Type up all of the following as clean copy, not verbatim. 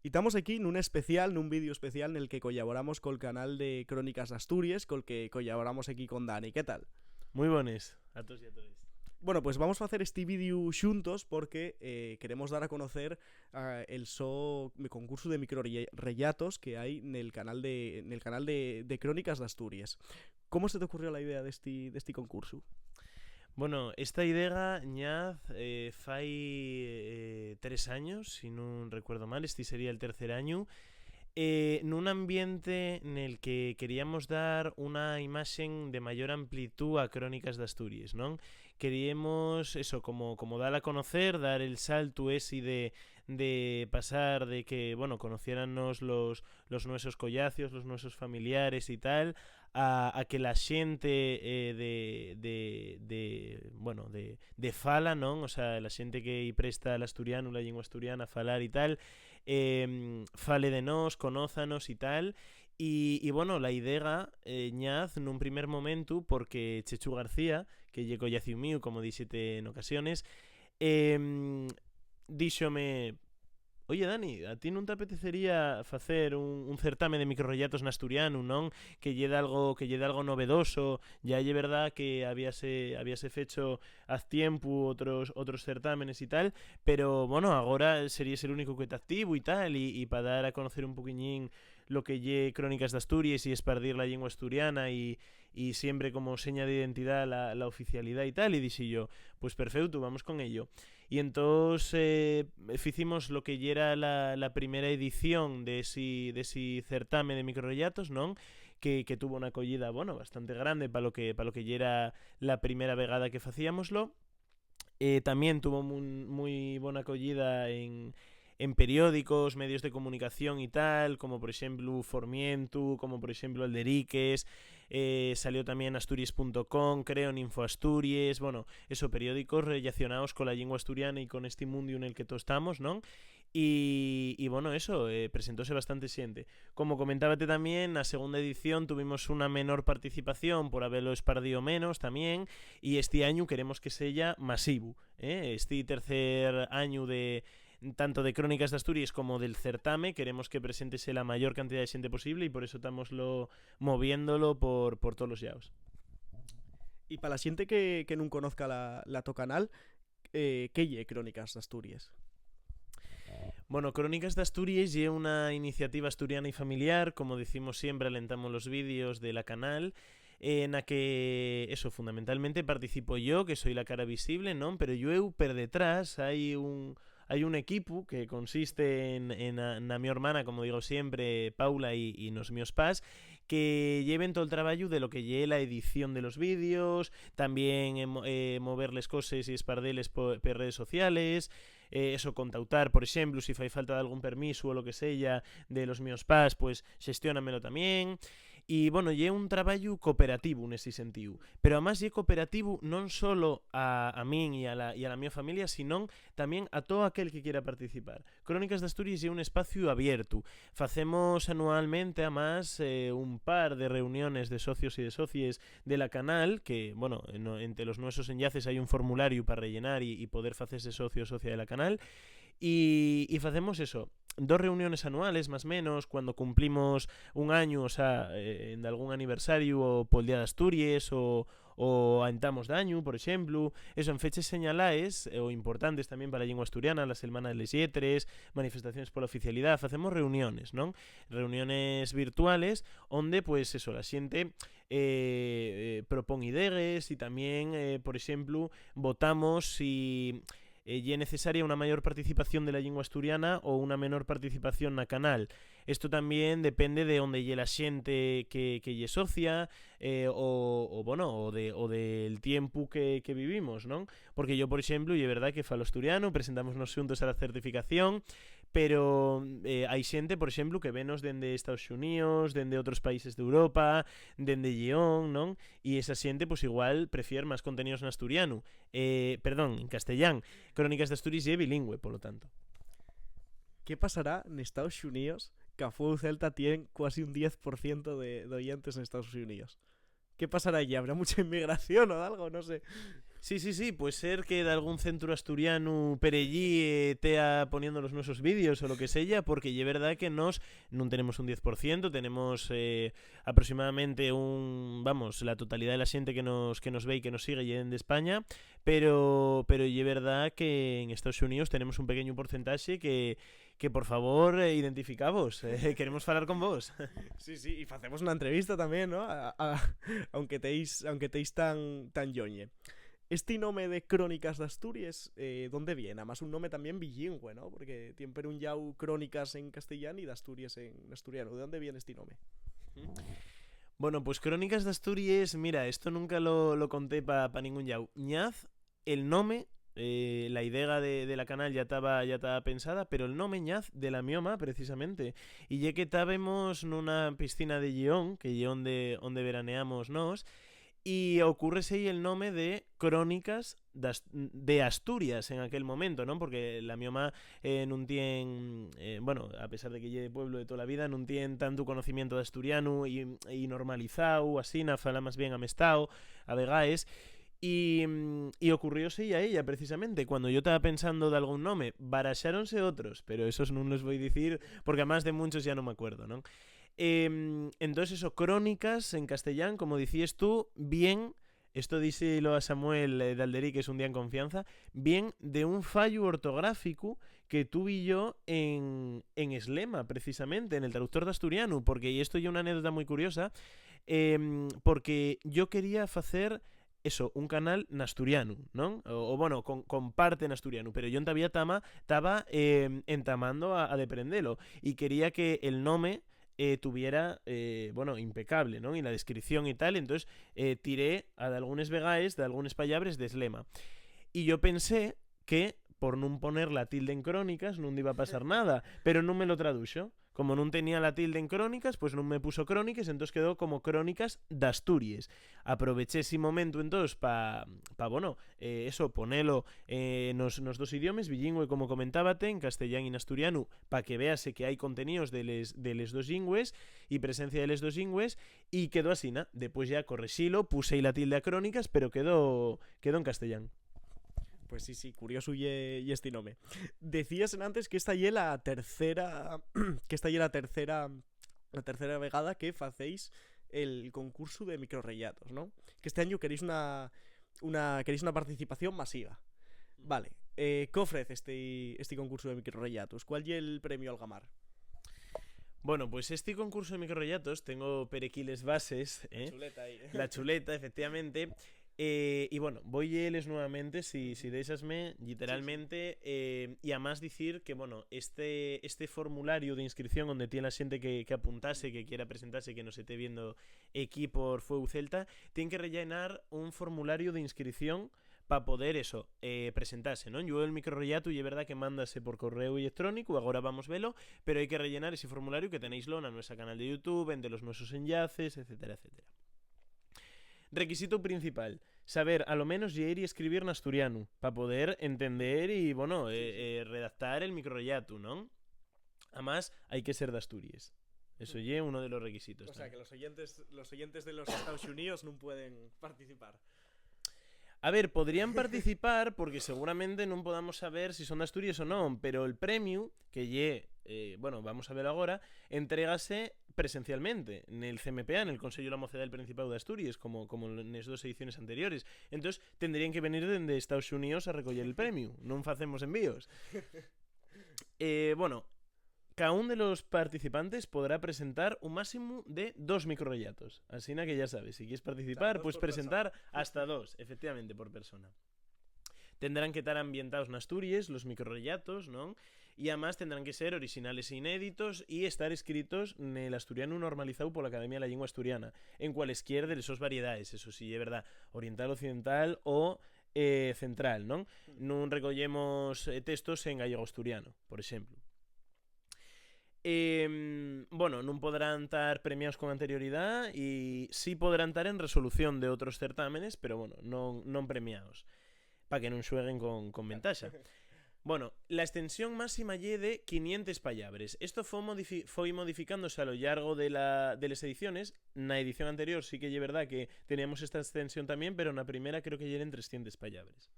Y estamos aquí nun especial, nun vídeo especial nel que colaboramos col canal de Crónicas de Asturias, col que colaboramos aquí con Dani. ¿Qué tal? Muy bones, a todos y a todas. Bueno, pues vamos a hacer este vídeo xuntos porque queremos dar a conocer el concurso de microrellatos que hay en el canal de Crónicas de Asturias. ¿Cómo se te ocurrió la idea de este concurso? Bueno, esta idea ñaz fai 3 años, si non recuerdo mal, este sería el tercer año, nun ambiente nel que queríamos dar unha imaxen de maior amplitud a Crónicas de Asturias, non? Queríamos, eso, como dar a conocer, dar el salto ese de pasar de que, bueno, conociérannos los nuestros collacios, los nuestros familiares y tal, a que la xente de fala, non? O sea, la xente que presta al asturiano, la lengua asturiana, falar y tal, fale de nos, conózanos y tal. Y bueno, la idea ñaz nun primer momento porque Chechu García, que lle collaciu mío, como dixete en ocasiones, díxome: oye, Dani, a ti non te apetecería facer un certame de microrrellatos en asturiano, non? Que lle dá algo novedoso. Ya é verdad que habíase fecho haz tiempo outros certámenes e tal, pero bueno, agora serías el único que te activo e tal, e para dar a conocer un poquillín lo que lle Crónicas de Asturias y espardir la lengua asturiana y siempre como seña de identidad la oficialidad y tal, y dixi yo, pues perfecto, vamos con ello. Y entonces hicimos lo que ya era la primera edición de ese certamen de microrellatos, ¿no? Que tuvo una acogida, bueno, bastante grande para lo que ya era la primera vegada que facíamoslo. También tuvo muy buena acogida en periódicos, medios de comunicación y tal, como por ejemplo Formientu, como por ejemplo Alderiques, salió también Asturias.com, creo, en InfoAsturias, bueno, eso, periódicos relacionados con la lengua asturiana y con este mundo en el que todos estamos, ¿no? Y bueno, eso, presentóse bastante xente. Como comentábate también, na segunda edición tuvimos una menor participación por haberlo espardido menos también, y este año queremos que sella masivo, este tercer año de tanto de Crónicas de Asturias como del certame, queremos que presentese la mayor cantidad de xente posible, y por eso estamos moviéndolo por todos los llaos. Y para la gente que no conozca la tu canal, ¿qué lle Crónicas de Asturias? Bueno, Crónicas de Asturias es una iniciativa asturiana y familiar, como decimos siempre, alentamos los vídeos de la canal, en la que, eso, fundamentalmente participo yo, que soy la cara visible, ¿no? Pero yo, per detrás, hay un equipo que consiste en mi hermana, como digo siempre, Paula, y los míos pas, que lleven todo el trabajo de lo que lleve la edición de los vídeos, también moverles cosas y espardeles por redes sociales, eso, contactar, por ejemplo, si fai falta de algún permiso o lo que sea de los míos pas, pues xestiónamelo también. Y bueno, lle un traballo cooperativo nese sentido, pero además lle cooperativo non solo a min e a la miña familia, sino tamén a todo aquel que quiera participar. Crónicas de Asturias é un espacio abierto. Facemos anualmente, además, un par de reuniones de socios y de socias de la canal, que, bueno, entre los nuestros enlaces hay un formulario para rellenar y poder hacerse socio o socia de la canal. Y facemos eso, 2 reuniones anuales más o menos, cuando cumplimos un año, o sea, en algún aniversario o por el Día de Asturias o antamos de año, por ejemplo, eso, en fechas señalaes o importantes también para la lengua asturiana, la Semana de les Lletres, manifestaciones por la oficialidad, hacemos reuniones, ¿no? Reuniones virtuales donde, pues eso, la xente propone ideas y también, por ejemplo, votamos si y es necesaria una mayor participación de la lengua asturiana o una menor participación na canal. Esto también depende de donde lle la xente que lle socia, o del tiempo que vivimos, ¿no? Porque yo, por ejemplo, y es verdad que falo asturiano, presentamos nos xuntos a la certificación, pero hai xente, por exemplo, que venos dende Estados Unidos, dende outros países de Europa, dende Lleón, non? E esa xente, pues igual, prefiere máis contenidos en asturiano, en castellán. Crónicas de Asturias é bilingüe, polo tanto. ¿Qué pasará en Estados Unidos? Que a Fuego Celta tienen casi un 10% de oyentes en Estados Unidos. ¿Qué pasará allí? ¿Habrá mucha inmigración o algo? No sé. Sí, puede ser que de algún centro asturiano per allí tea poniendo los nuestros vídeos o lo que sea, porque es verdad que no tenemos un 10%, tenemos aproximadamente la totalidad de la gente que nos ve y que nos sigue lleguen de España, pero es verdad que en Estados Unidos tenemos un pequeño porcentaje que por favor identificavos, queremos hablar con vos. Sí, y hacemos una entrevista también, ¿no? Aunque teis tan yoñe. Este nombre de Crónicas de Asturias, ¿dónde viene? Además un nombre también bilingüe, ¿no? Porque tiene un yau Crónicas en castellano y de Asturias en asturiano. ¿De dónde viene este nombre? Bueno, pues Crónicas de Asturias, mira, esto nunca lo conté para ningún yau. Ñaz, el nombre, la idea de la canal ya estaba pensada, pero el nombre Ñaz de la mioma, precisamente. Y ya que estábamos en una piscina de Lleón, que es donde veraneamos nos, y ocurrese ahí el nombre de Crónicas de Asturias en aquel momento, ¿no? Porque la mioma no tiene, a pesar de que lleve de pueblo de toda la vida, no tiene tanto conocimiento de asturiano y normalizado, así, fala más bien amestado, a vegaes. Y ocurrióse a ella, precisamente, cuando yo estaba pensando de algún nombre, barajáronse otros, pero esos no los voy a decir, porque además de muchos ya no me acuerdo, ¿no? Entonces eso, Crónicas en castellano, como decías tú, bien, esto díselo a Samuel de Alderí, que es un día en confianza, bien de un fallo ortográfico que tuve yo en Eslema, precisamente, en el traductor de asturiano, porque, y esto ya una anécdota muy curiosa, porque yo quería hacer eso, un canal en asturiano, ¿no? O bueno, con parte en asturiano, pero yo todavía estaba entamando a deprenderlo y quería que el nombre tuviera, impecable, ¿no? Y la descripción y tal, entonces tiré a de algunos vegaes, de algunas palabras de Eslema. Y yo pensé que por no poner la tilde en Crónicas no iba a pasar nada, pero no me lo tradujo. Como no tenía la tilde en Crónicas, pues no me puso Crónicas, entonces quedó como Crónicas de Asturias. Aproveché ese momento entonces para ponerlo en los dos idiomas, bilingüe como comentábate, en castellano y en asturiano, para que vease que hay contenidos de les dos lingües y presencia de les dos lingües, y quedó así, ¿no? Después ya corregílo, puse ahí la tilde a Crónicas, pero quedó en castellano. Pues sí, curioso y este nombre. Decías antes que esta es la tercera vegada que facéis el concurso de microrellatos, ¿no? Que este año queréis una participación masiva. Vale, ¿qué ofrece este concurso de microrellatos? ¿Cuál es el premio al gamar? Bueno, pues este concurso de microrellatos tengo perequiles bases, La chuleta ahí. La chuleta, efectivamente. Y bueno, voy a leerles nuevamente, si deisasme, literalmente, sí. Y además decir que, bueno, este formulario de inscripción donde tiene la gente que apuntase, que quiera presentarse, que nos esté viendo aquí por Fuego Celta, tienen que rellenar un formulario de inscripción para poder eso, presentarse, ¿no? Yo el microrellato y es verdad que mándase por correo electrónico, ahora vamos a verlo, pero hay que rellenar ese formulario que tenéislo en nuestro canal de YouTube, entre los nuestros enlaces, etcétera, etcétera. Requisito principal, saber a lo menos leer y escribir en asturiano, para poder entender y, bueno, redactar el microrellato, ¿no? Además, hay que ser de Asturias. Eso es uno de los requisitos. O sea, que los oyentes de los Estados Unidos no pueden participar. A ver, podrían participar porque seguramente no podamos saber si son de Asturias o no, pero el premio, que vamos a ver ahora, entrégase presencialmente en el CMPA, en el Consejo de la Mocedad del Principado de Asturias, como en las dos ediciones anteriores. Entonces, tendrían que venir desde Estados Unidos a recoger el premio. No hacemos envíos. Cada uno de los participantes podrá presentar un máximo de 2 microrellatos. Así que ya sabes, si quieres participar, puedes presentar hasta 2, efectivamente, por persona. Tendrán que estar ambientados en Asturias, los microrellatos, ¿no? Y además tendrán que ser originales e inéditos y estar escritos en el asturiano normalizado por la Academia de la Lengua Asturiana, en cualesquiera de esas variedades, eso sí, es verdad, oriental, occidental o central, ¿no? No recollemos textos en gallego asturiano, por ejemplo. No podrán estar premiados con anterioridad y sí podrán estar en resolución de otros certámenes, pero bueno, no premiados, para que no jueguen con ventaja. Bueno, la extensión máxima lle de 500 palabras. Esto foi modificándose a lo largo de las ediciones. Na edición anterior sí que lle verdad que teníamos esta extensión también, pero na primera creo que lleren 300 palabras.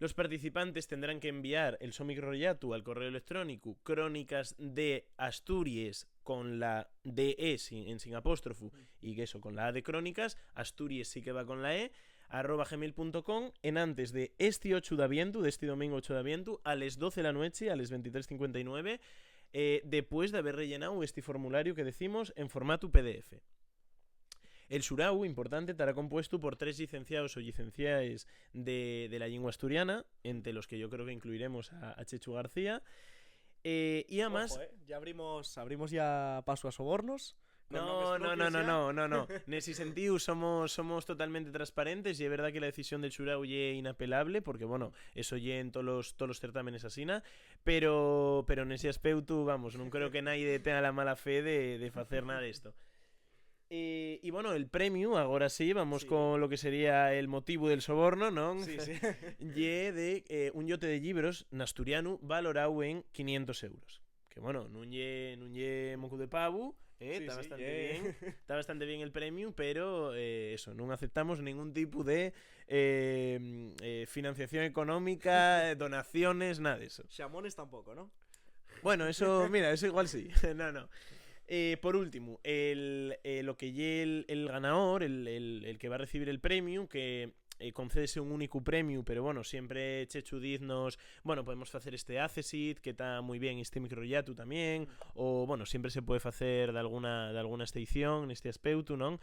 Los participantes tendrán que enviar el so microrelato al correo electrónico Crónicas de Asturias con la DE sin apóstrofo y que eso con la A de Crónicas, Asturias sí que va con la E, @gmail.com en antes de este 8 de aviento, de este domingo 8 de aviento, a las 12 de la noche, a las 23:59, después de haber rellenado este formulario que decimos en formato PDF. El xurau, importante, estará compuesto por 3 licenciados o licenciadas de la lengua asturiana, entre los que yo creo que incluiremos a Chechu García. Y además... Ojo, ya abrimos ya paso a sobornos. No. En ese sentido somos totalmente transparentes y es verdad que la decisión del xurau es inapelable porque, bueno, eso lle en todos los certámenes asina, pero en ese aspecto, vamos, no creo que nadie tenga la mala fe de hacer nada de esto. Y bueno, el premio, ahora sí, vamos con lo que sería el motivo del soborno, ¿no? Sí. Lle de un yote de libros nasturiano valorado en 500 euros. Que bueno, no lle moco de pavo, está bastante bien. Está bastante bien el premio, pero eso, no aceptamos ningún tipo de financiación económica, donaciones, nada de eso. Chamones tampoco, ¿no? Bueno, eso, mira, eso igual sí. No. Por último, lo que lle el ganador, el que va a recibir el premio, que concédese un único premio, pero bueno, siempre Chechu diznos, bueno, podemos hacer este Accesit, que está muy bien, este microrelato también, o bueno, siempre se puede hacer de alguna extensión en este aspecto, ¿no?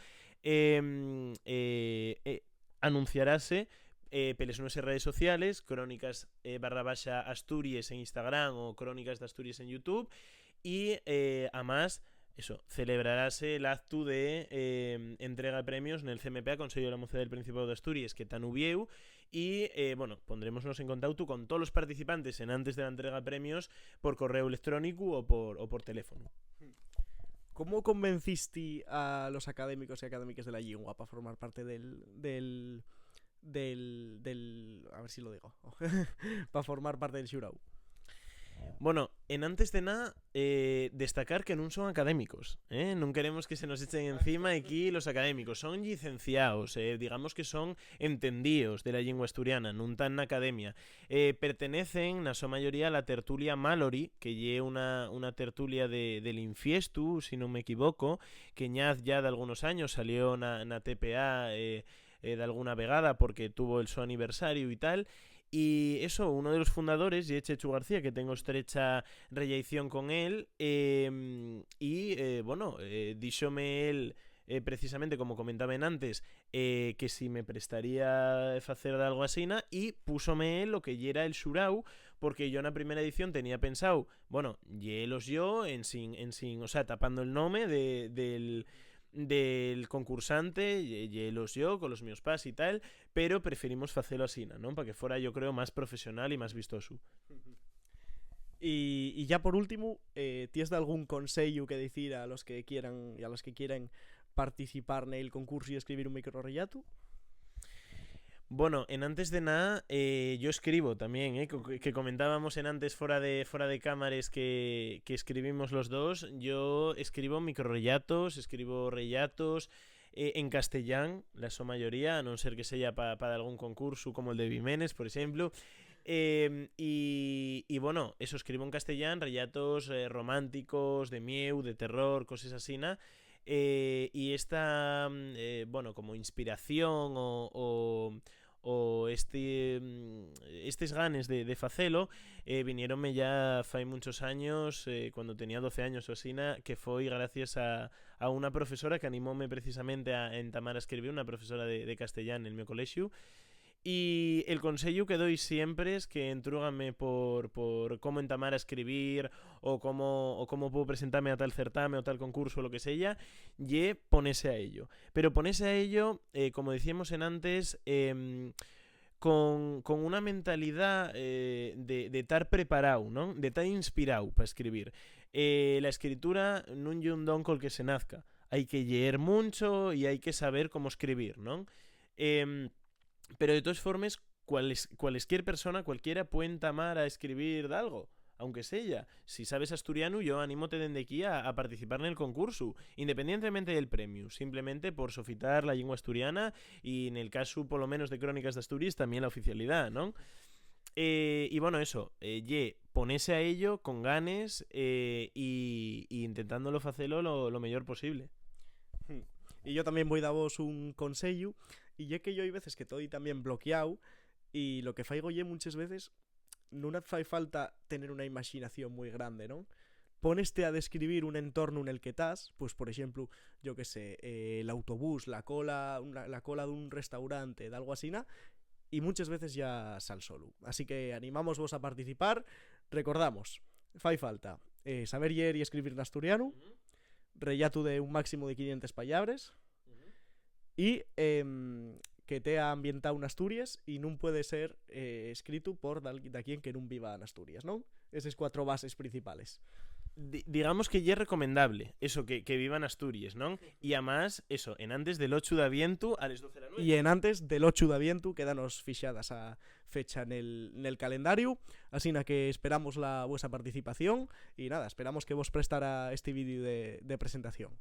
Anunciarase peles nuestras redes sociales, Crónicas _Asturias en Instagram o Crónicas de Asturias en YouTube, y además eso, celebrarase el acto de entrega de premios en el CMPA, Consejo de la Mocedad del Principado de Asturias, que está nubieu, y bueno, pondrémonos en contacto con todos los participantes en antes de la entrega de premios por correo electrónico o por teléfono. ¿Cómo convenciste a los académicos y académicas de la lengua para formar parte del a ver si lo digo para formar parte del xurau? Bueno, en antes de nada, destacar que no son académicos, no queremos que se nos echen encima aquí los académicos, son licenciados, digamos que son entendidos de la lengua asturiana, no tan en academia, pertenecen na su mayoría a la tertulia Mallory, que lle una tertulia del Infiestu, si no me equivoco, que ñaz ya de algunos años salió na TPA de alguna vegada porque tuvo el su aniversario y tal. Y eso, uno de los fundadores, y Chechu García, que tengo estrecha relación con él, bueno, díxome él, precisamente como comentaban antes, que si me prestaría hacer de algo así, y púsome él lo que ya era el xurau, porque yo en la primera edición tenía pensado, bueno, yelos yo en sin, o sea, tapando el nombre del concursante, yelos yo con los míos pas y tal, pero preferimos hacerlo así, ¿no? Para que fuera, yo creo, más profesional y más vistoso. Y ya por último, ¿tienes algún consejo que decir a los que quieran y a los que quieren participar en el concurso y escribir un microrelato? Bueno, en antes de nada, yo escribo también, que comentábamos en antes fuera de cámaras que escribimos los dos. Yo escribo microrelatos, escribo relatos en castellán, la su mayoría, a no ser que sea para algún concurso como el de Vimenes, por ejemplo. Y bueno, eso escribo en castellán, relatos románticos, de mieu, de terror, cosas así, ¿no? Y esta, bueno, como inspiración o estes ganes de facelo vinieronme ya fai muchos años, cuando tenía 12 años o asina, que foi gracias a una profesora que animóme precisamente a entamar a escribir, una profesora de castellán en el meu colegio. Y el consejo que doy siempre es que entrúgame por cómo entamar a escribir o cómo puedo presentarme a tal certamen o tal concurso o lo que sea, y ponese a ello. Pero ponese a ello, como decíamos en antes, con una mentalidad de estar preparado, ¿no? De estar inspirado para escribir. La escritura no es un don col que se nazca. Hay que leer mucho y hay que saber cómo escribir, ¿no? Pero de todas formas, cualesquier persona, cualquiera puede entamar a escribir de algo. Aunque sea, si sabes asturiano, yo anímote desde aquí a participar en el concurso, independientemente del premio, simplemente por sofitar la lengua asturiana y en el caso, por lo menos, de Crónicas de Asturias, también la oficialidad, ¿no? Y bueno, eso, ponese a ello con ganes y intentándolo hacerlo lo mejor posible. Y yo también voy a daros un consejo, y ya que yo hay veces que estoy también bloqueado, y lo que faigo yo muchas veces no fai falta tener una imaginación muy grande, ¿no? Poneste a describir un entorno en el que estás, pues por ejemplo, yo que sé, el autobús, la cola de un restaurante, de algo así, y muchas veces ya sal solo. Así que animamos vos a participar. Recordamos, fai falta saber leer y escribir en asturiano, rellato de un máximo de 500 palabras, y que te ha ambientado en Asturias y no puede ser escrito por de quien que no viva en Asturias, ¿no? Esas 4 bases principales. Digamos que ya es recomendable eso, que viva en Asturias, ¿no? Y además, eso, en antes del 8 de aviento a las 12 de la noche. Y en antes del 8 de aviento quedanos fichadas a fecha en el calendario, así que esperamos la vuestra participación y nada, esperamos que vos prestara este vídeo de presentación.